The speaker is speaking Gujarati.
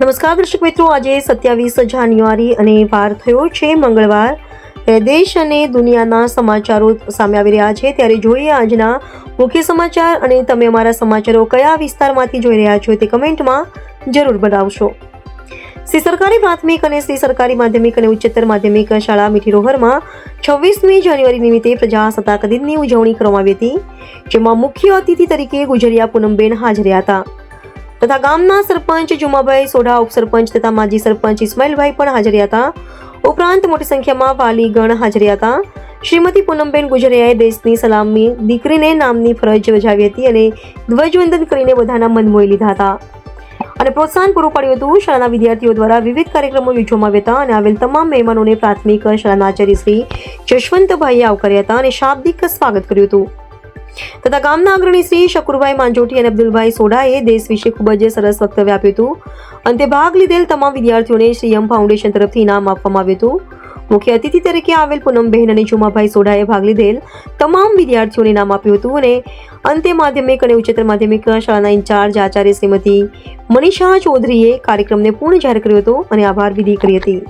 નમસ્કાર દર્શક મિત્રો, આજે 27 જાન્યુઆરી અને વાર થયો છે મંગળવાર. દેશ અને દુનિયાના સમાચારો સામે આવી રહ્યા છે, ત્યારે જોઈએ આજના મુખ્ય સમાચાર. અને તમે અમારા સમાચારો કયા વિસ્તારમાંથી જોઈ રહ્યા છો તે કમેન્ટમાં જરૂર બતાવશો. શ્રી સરકારી પ્રાથમિક અને શ્રી સરકારી માધ્યમિક અને ઉચ્ચતર માધ્યમિક શાળા મીઠી રોહરમાં 26મી જાન્યુઆરી નિમિત્તે પ્રજાસત્તાક દિનની ઉજવણી કરવામાં આવી હતી, જેમાં મુખ્ય અતિથિ તરીકે ગુજરિયા પૂનમબેન હાજર હતા તથા ગામના સરપંચ જુમાભાઈ સોઢા, ઉપસરપંચ તથા માજી સરપંચ ઇસ્માઇલભાઈ પણ હાજર હતા. ઉપરાંત મોટી સંખ્યામાં વાલીગણ હાજર હતા. શ્રીમતી પૂનમબેન ગુજરિયાએ દેશની સલામી દીકરીને નામની ફરજ બજાવી હતી અને ધ્વજવંદન કરીને બધાના મન મોહી લીધા હતા અને પ્રોત્સાહન પૂરું પાડ્યું હતું. શાળાના વિદ્યાર્થીઓ દ્વારા વિવિધ કાર્યક્રમો યોજવામાં આવ્યા હતા અને આવેલ તમામ મહેમાનોને પ્રાથમિક શાળાના આચાર્ય શ્રી જશવંતભાઈએ આવકાર્યા હતા અને શાબ્દિક સ્વાગત કર્યું હતું તથા ગામના અગ્રણી શ્રી શકુરભાઈ માંજોટી અને અબ્દુલભાઈ સોઢાએ દેશ વિશે ખૂબ જ સરસ વક્તવ્ય આપ્યું હતું. અંતે ભાગ લીધેલ તમામ વિદ્યાર્થીઓને શ્રી એમ ફાઉન્ડેશન તરફથી ઇનામ આપવામાં આવ્યું હતું. મુખ્ય અતિથિ તરીકે આવેલ પૂનમબહેન અને જુમાભાઈ સોઢાએ ભાગ લીધેલ તમામ વિદ્યાર્થીઓને ઇનામ આપ્યું હતું અને અંતે માધ્યમિક અને ઉચ્ચતર માધ્યમિક શાળાના ઇન્ચાર્જ આચાર્ય શ્રીમતી મનીષા ચૌધરીએ કાર્યક્રમને પૂર્ણ જાહેર કર્યો હતો અને આભાર વિધિ કરી હતી.